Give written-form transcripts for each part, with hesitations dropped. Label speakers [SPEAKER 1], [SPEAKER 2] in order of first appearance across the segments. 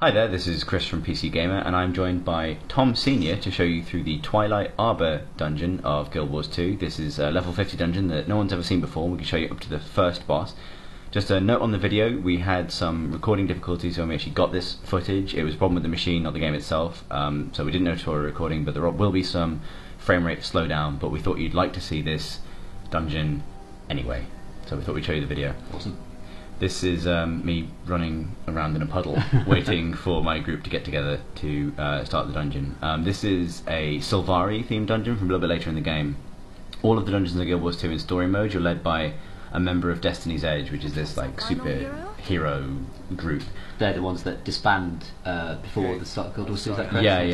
[SPEAKER 1] Hi there, this is Chris from PC Gamer, and I'm joined by Tom Senior to show you through the Twilight Arbor dungeon of Guild Wars 2. This is a level 50 dungeon that no one's ever seen before. We can show you up to the first boss. Just a note on the video, we had some recording difficulties when we actually got this footage. It was a problem with the machine, not the game itself, so we didn't notice we were recording, but there will be some frame rate slowdown, but we thought you'd like to see this dungeon anyway, so we thought we'd show you the video.
[SPEAKER 2] Awesome.
[SPEAKER 1] This is me running around in a puddle, waiting for my group to get together to start the dungeon. This is a Sylvari themed dungeon from a little bit later in the game. All of the dungeons in Guild Wars 2 in story mode, you're led by a member of Destiny's Edge, which is this like super hero group.
[SPEAKER 2] They're the ones that disband before the start of Guild Wars 2, is that correct?
[SPEAKER 1] Yeah.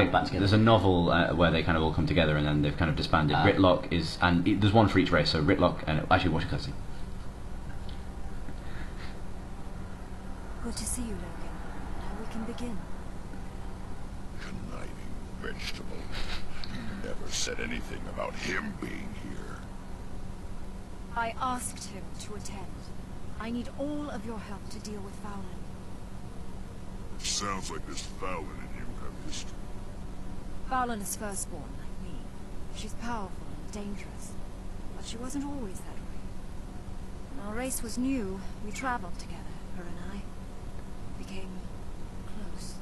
[SPEAKER 2] Back together.
[SPEAKER 1] There's a novel where they kind of all come together and then they've kind of disbanded. Ritlock is, and there's one for each race, so Ritlock, and actually watch a cutscene.
[SPEAKER 3] Good to see you, Logan. Now we can begin.
[SPEAKER 4] Conniving vegetable. You never said anything about him being here.
[SPEAKER 3] I asked him to attend. I need all of your help to deal with Fowlin.
[SPEAKER 4] It sounds like there's Fowlin in you have history.
[SPEAKER 3] Fowlin is firstborn, like me. She's powerful and dangerous, but she wasn't always that way. When our race was new, we traveled together, her and I. Became close.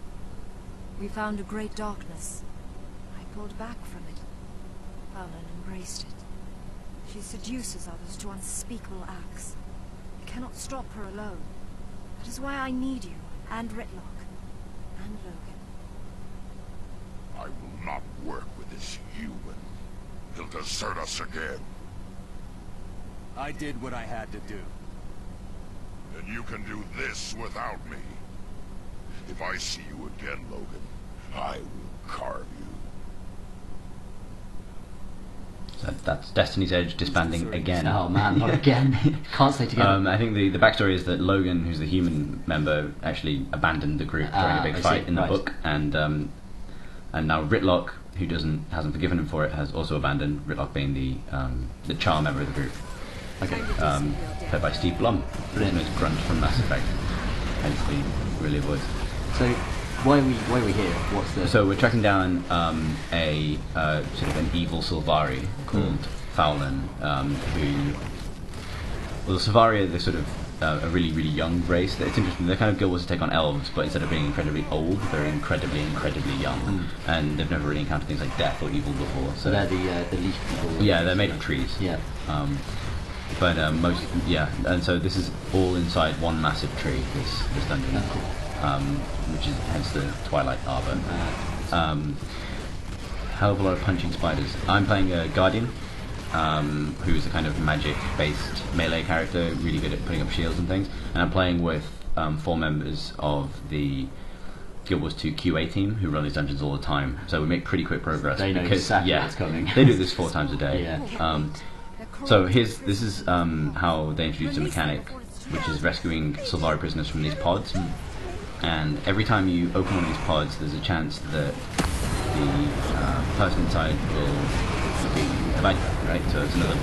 [SPEAKER 3] We found a great darkness. I pulled back from it. Fowlin embraced it. She seduces others to unspeakable acts. I cannot stop her alone. That is why I need you, and Ritlock, and Logan.
[SPEAKER 4] I will not work with this human. He'll desert us again.
[SPEAKER 5] I did what I had to do.
[SPEAKER 4] And you can do this without me. If I see you again, Logan, I will carve you.
[SPEAKER 1] So that's Destiny's Edge disbanding again.
[SPEAKER 2] Oh man, not again. Can't stay together.
[SPEAKER 1] I think the backstory is that Logan, who's the human member, actually abandoned the group during a big fight in the book, and now Ritlock, who hasn't forgiven him for it, has also abandoned. Ritlock being the char member of the group.
[SPEAKER 2] Okay.
[SPEAKER 1] Played by Steve Blum, brilliant as Grunt from Mass Effect. Hence the really voice.
[SPEAKER 2] So why are we here? What's the?
[SPEAKER 1] So we're tracking down a sort of an evil Sylvari called Fowlin, who, well, the Sylvari are the sort of a really young race. It's interesting. They're kind of Guild Wars to take on elves, but instead of being incredibly old, they're incredibly young, and they've never really encountered things like death or evil before.
[SPEAKER 2] So they're the leaf people.
[SPEAKER 1] Yeah, they're made of trees.
[SPEAKER 2] Yeah.
[SPEAKER 1] And so this is all inside one massive tree. This dungeon.
[SPEAKER 2] Oh, cool.
[SPEAKER 1] Which is hence the Twilight Arbor. Hell of a lot of punching spiders. I'm playing a Guardian, who is a kind of magic-based melee character, really good at putting up shields and things. And I'm playing with 4 members of the Guild Wars 2 QA team who run these dungeons all the time. So we make pretty quick progress.
[SPEAKER 2] They know exactly what's coming.
[SPEAKER 1] They do this 4 times a day.
[SPEAKER 2] Yeah.
[SPEAKER 1] So this is how they introduced a mechanic, which is rescuing Sylvari prisoners from these pods. And every time you open one of these pods, there's a chance that the person inside will be a bad guy, right? So it's another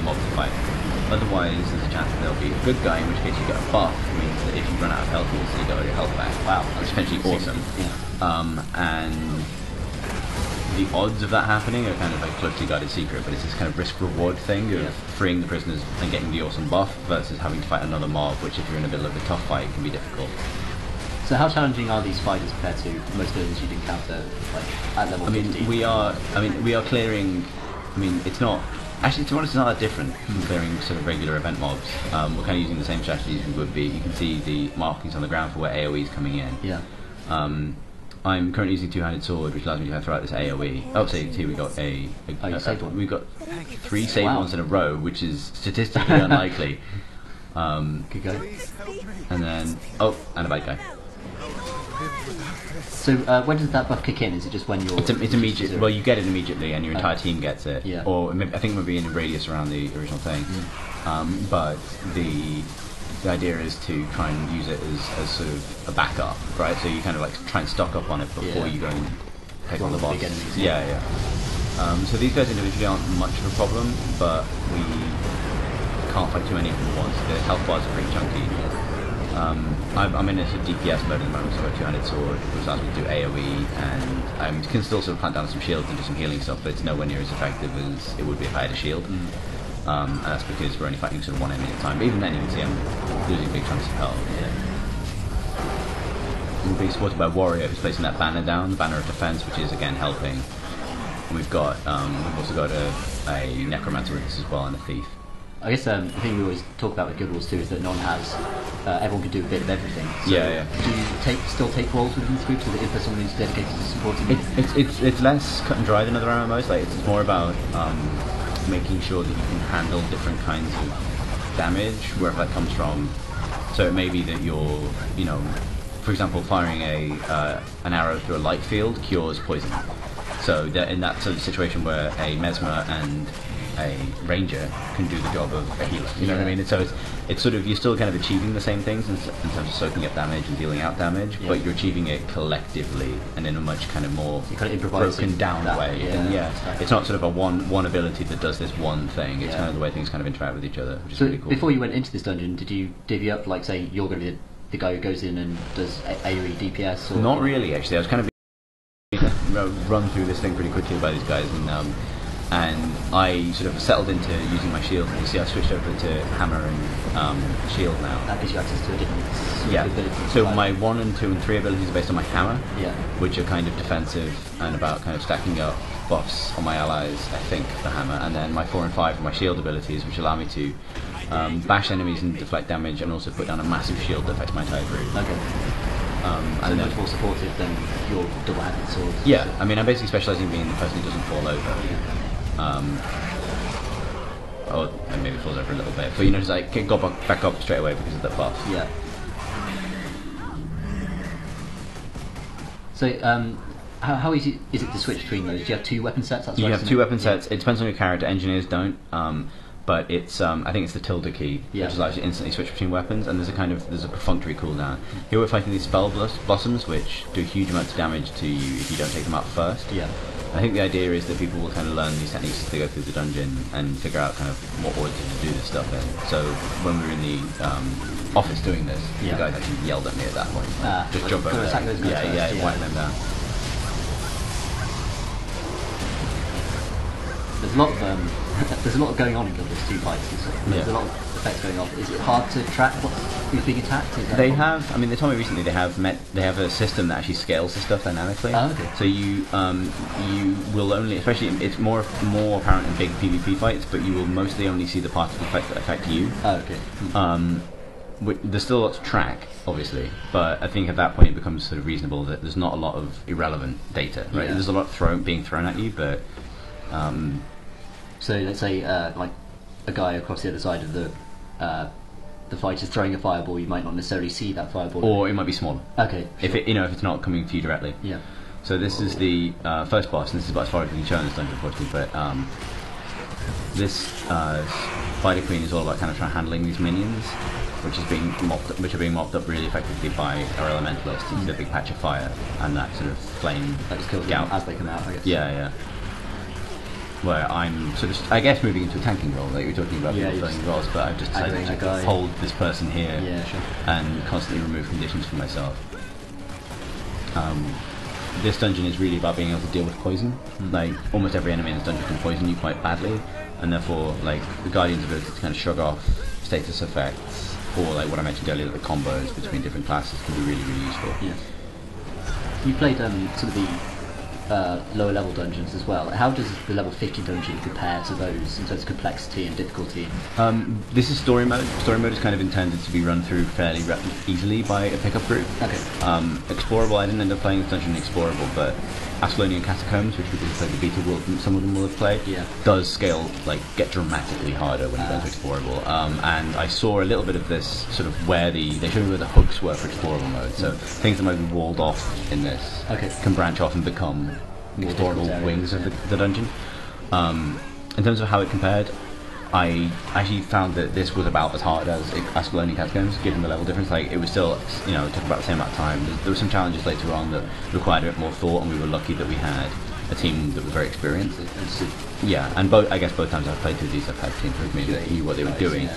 [SPEAKER 1] mob to fight. Otherwise, there's a chance that there'll be a good guy, in which case you get a buff, which means that if you run out of health, you'll still get your health back. Wow, that's potentially awesome. Yeah. And the odds of that happening are kind of like a closely guarded secret, but it's this kind of risk-reward thing of freeing the prisoners and getting the awesome buff versus having to fight another mob, which if you're in the middle of a tough fight can be difficult.
[SPEAKER 2] So how challenging are these fighters compared to most villains you'd encounter, like at level 50?
[SPEAKER 1] We are clearing. It's not. Actually, to be honest, it's not that different from clearing sort of regular event mobs. We're kind of using the same strategies we would be. You can see the markings on the ground for where AOE is coming in.
[SPEAKER 2] Yeah.
[SPEAKER 1] I'm currently using two-handed sword, which allows me to throw out this AOE. Oh, see, we got we've got 3 saved ones in a row, which is statistically unlikely.
[SPEAKER 2] Good go.
[SPEAKER 1] And then and a bad guy.
[SPEAKER 2] So when does that buff kick in? Is it just when you're?
[SPEAKER 1] It's immediate. Well, you get it immediately, and your entire team gets it.
[SPEAKER 2] Yeah.
[SPEAKER 1] Or I think maybe in a radius around the original thing. But the idea is to try and use it as sort of a backup, right? So you kind of like try and stock up on it before you go and take on the boss.
[SPEAKER 2] Big enemies.
[SPEAKER 1] Yeah. So these guys individually aren't much of a problem, but we can't fight too many of them at once. The health bars are pretty chunky. I'm in a sort of DPS mode at the moment, so I've got a two-handed sword, which allows me to do AoE, and I can still sort of plant down some shields and do some healing stuff, but it's nowhere near as effective as it would be if I had a shield. And that's because we're only fighting sort of one enemy at a time. But even then, you can see I'm losing big chunks of health. We're being supported by Warrior, who's placing that banner down, the banner of defense, which is again helping. And we've also got a Necromancer with us as well, and a Thief.
[SPEAKER 2] I guess the thing we always talk about with Guild Wars 2 is that no one has, everyone can do a bit of everything. So
[SPEAKER 1] yeah.
[SPEAKER 2] Do you still take roles within this group, so that if there's someone who's dedicated to supporting you?
[SPEAKER 1] It's less cut and dry than other MMOs. Like it's more about making sure that you can handle different kinds of damage wherever that comes from. So it may be that you're, for example, firing an arrow through a light field cures poison. So in that sort of situation where a Mesmer and a Ranger can do the job of a healer, you know what I mean? And so it's sort of, you're still kind of achieving the same things in terms of soaking up damage and dealing out damage, but you're achieving it collectively and in a much kind of more broken down way. It's not sort of a one ability that does this one thing. It's kind of the way things kind of interact with each other, which is really cool.
[SPEAKER 2] Before you went into this dungeon, did you divvy up, like, say, you're going to be the guy who goes in and does AoE DPS? Or
[SPEAKER 1] not really, actually. I was kind of run through this thing pretty quickly by these guys, and I sort of settled into using my shield. You see, I switched over to hammer and shield now.
[SPEAKER 2] That gives you access to a different ability.
[SPEAKER 1] So my 1 and 2 and 3 abilities are based on my hammer, which are kind of defensive and about kind of stacking up buffs on my allies, I think, the hammer. And then my 4 and 5 are my shield abilities, which allow me to bash enemies and deflect damage, and also put down a massive shield that affects my entire group.
[SPEAKER 2] Okay. And much more supportive than your double-handed sword.
[SPEAKER 1] Yeah, I mean, I'm basically specialising in being the person who doesn't fall over. And maybe falls over a little bit, but just like go back up straight away because of the buff.
[SPEAKER 2] Yeah. So, how easy is it to switch between those? Do you have 2 weapon sets?
[SPEAKER 1] You have 2 weapon sets. It depends on your character. Engineers don't. But it's I think it's the tilde key, which allows you to instantly switch between weapons, and there's a perfunctory cooldown. Here we're fighting these spell blossoms, which do huge amounts of damage to you if you don't take them out first.
[SPEAKER 2] Yeah.
[SPEAKER 1] I think the idea is that people will kind of learn these techniques as they go through the dungeon and figure out kind of what order to do this stuff in. So when we were in the office doing this, the guys actually yelled at me at that point. Just jump over there. Wipe them down.
[SPEAKER 2] There's a lot of there's a lot going on in Guild Wars 2 fights. There's a lot of effects going on. Is it hard to track who's being attacked?
[SPEAKER 1] They have. I mean, they told me recently they have a system that actually scales the stuff dynamically.
[SPEAKER 2] Oh, okay.
[SPEAKER 1] So you will only, especially it's more apparent in big PvP fights, but you will mostly only see the particle effects that affect you.
[SPEAKER 2] Oh, okay.
[SPEAKER 1] There's still a lot to track, obviously, but I think at that point it becomes sort of reasonable that there's not a lot of irrelevant data. Right? There's a lot being thrown at you, but.
[SPEAKER 2] So let's say like a guy across the other side of the fight is throwing a fireball, you might not necessarily see that fireball.
[SPEAKER 1] Or it might be smaller.
[SPEAKER 2] Okay.
[SPEAKER 1] Sure. If it's not coming to you directly.
[SPEAKER 2] Yeah.
[SPEAKER 1] So this is the first boss, and this is about as far as we can show in this dungeon, unfortunately. But this Spider Queen is all about kind of handling these minions, which are being mopped up really effectively by our elementalist. You see the big patch of fire and that sort of flame
[SPEAKER 2] that just kills them as they come out, I guess.
[SPEAKER 1] Yeah. Where I'm sort of, I guess, moving into a tanking role, like you were talking about people playing roles, but I've just decided to hold this person here and constantly remove conditions for myself. This dungeon is really about being able to deal with poison. Like, almost every enemy in this dungeon can poison you quite badly, and therefore, like, the Guardian's ability to kind of shrug off status effects, or like what I mentioned earlier, the combos between different classes can be really, really useful.
[SPEAKER 2] Yeah. You played sort of the lower level dungeons as well. How does the level 50 dungeon compare to those in terms of complexity and difficulty?
[SPEAKER 1] This is story mode. Story mode is kind of intended to be run through fairly easily by a pickup group.
[SPEAKER 2] Okay.
[SPEAKER 1] Explorable, I didn't end up playing this dungeon in Explorable, but Ascalonian Catacombs, which people who played the beta will, some of them will have played, does scale, like, get dramatically harder when you go into Explorable. And I saw a little bit of this sort of where they showed me where the hooks were for Explorable mode. So things that might be walled off in this can branch off and become explorable wings of the dungeon. In terms of how it compared, I actually found that this was about as hard as Ascalonian Catacombs, given the level difference. Like, it was still, it took about the same amount of time. There were some challenges later on that required a bit more thought, and we were lucky that we had a team that was very experienced. Yeah, and I guess both times I've played through these, I've had teams with me that knew what they were doing.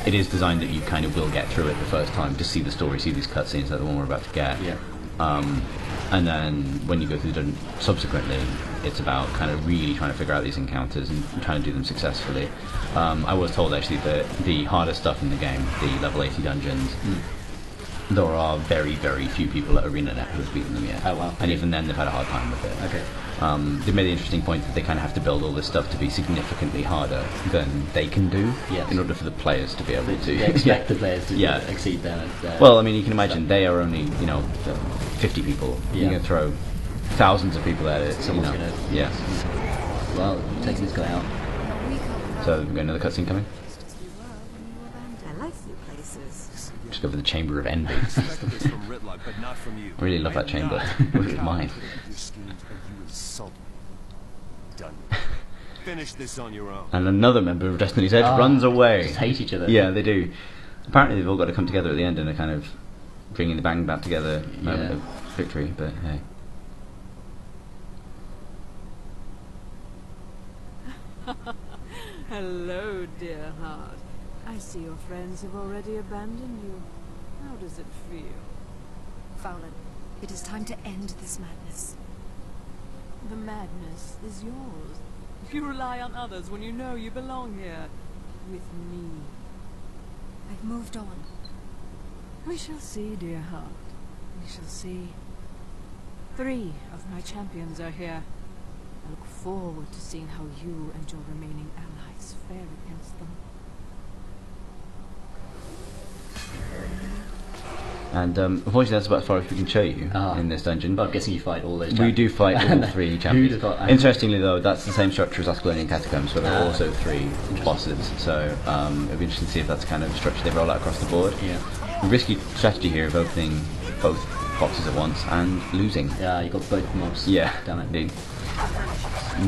[SPEAKER 1] it is designed that you kind of will get through it the first time to see the story, see these cutscenes like the one we're about to get.
[SPEAKER 2] Yeah.
[SPEAKER 1] And then when you go through the dungeon subsequently, it's about kind of really trying to figure out these encounters and trying to do them successfully. I was told actually that the hardest stuff in the game, the level 80 dungeons, there are very, very few people at ArenaNet who have beaten them yet.
[SPEAKER 2] Oh wow.
[SPEAKER 1] And even then they've had a hard time with it.
[SPEAKER 2] Okay.
[SPEAKER 1] They made the interesting point that they kind of have to build all this stuff to be significantly harder than they can do
[SPEAKER 2] Yes.
[SPEAKER 1] in order for the players to be able to
[SPEAKER 2] They expect the players to
[SPEAKER 1] Yeah.
[SPEAKER 2] exceed their
[SPEAKER 1] Well, I mean, you can imagine they are only, 50 people.
[SPEAKER 2] Yeah.
[SPEAKER 1] You're going to throw thousands of people at it.
[SPEAKER 2] Someone's gonna-
[SPEAKER 1] Yeah.
[SPEAKER 2] Well, taking this guy out.
[SPEAKER 3] A week over
[SPEAKER 1] So we've got another cutscene coming.
[SPEAKER 3] just as we were when you abandoned.
[SPEAKER 6] I like new places.
[SPEAKER 1] Just go for the Chamber of Envy.
[SPEAKER 5] Expected this from Ridlock, but not from you.
[SPEAKER 1] I really love that chamber.
[SPEAKER 5] I am
[SPEAKER 1] Wish it was
[SPEAKER 5] not
[SPEAKER 1] mine.
[SPEAKER 5] your schemes, and you insult me. Done. Finish this on your own.
[SPEAKER 1] And another member of Destiny's Edge
[SPEAKER 2] Ah,
[SPEAKER 1] runs away.
[SPEAKER 2] Just hate each other.
[SPEAKER 1] Yeah, they do. Apparently they've all got to come together at the end in a kind of bringing the band back together moment
[SPEAKER 2] Yeah.
[SPEAKER 1] of victory, but hey.
[SPEAKER 6] Hello, dear heart. I see your friends have already abandoned you. How does it feel?
[SPEAKER 3] Fowler, it is time to end this madness.
[SPEAKER 6] The madness is yours. You rely on others when you know you belong here. With me.
[SPEAKER 3] I've moved on.
[SPEAKER 6] We shall see, dear heart. We shall see. 3 of my champions are here. I look forward to seeing how you and your remaining allies fare against them.
[SPEAKER 1] And unfortunately that's about as far as we can show you in this dungeon.
[SPEAKER 2] But I'm guessing you fight all those.
[SPEAKER 1] We do fight all 3 champions.
[SPEAKER 2] Who'd have thought?
[SPEAKER 1] Interestingly though, that's the same structure as Ascalonian Catacombs, where there are also 3 bosses, so it'll be interesting to see if that's the kind of structure they roll out across the board.
[SPEAKER 2] Yeah.
[SPEAKER 1] A risky strategy here of opening both boxes at once and losing.
[SPEAKER 2] Yeah, you got both mobs.
[SPEAKER 1] Yeah,
[SPEAKER 2] Damn it.
[SPEAKER 1] indeed.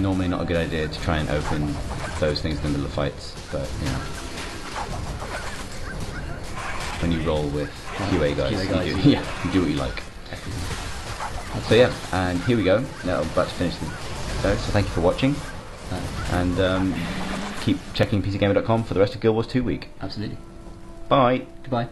[SPEAKER 1] Normally not a good idea to try and open those things in the middle of fights, but when you roll with QA guys, you do, you do what you like. So yeah, and here we go. Now I'm about to finish the episode, so thank you for watching, and keep checking PCGamer.com for the rest of Guild Wars 2 week.
[SPEAKER 2] Absolutely.
[SPEAKER 1] Bye!
[SPEAKER 2] Goodbye.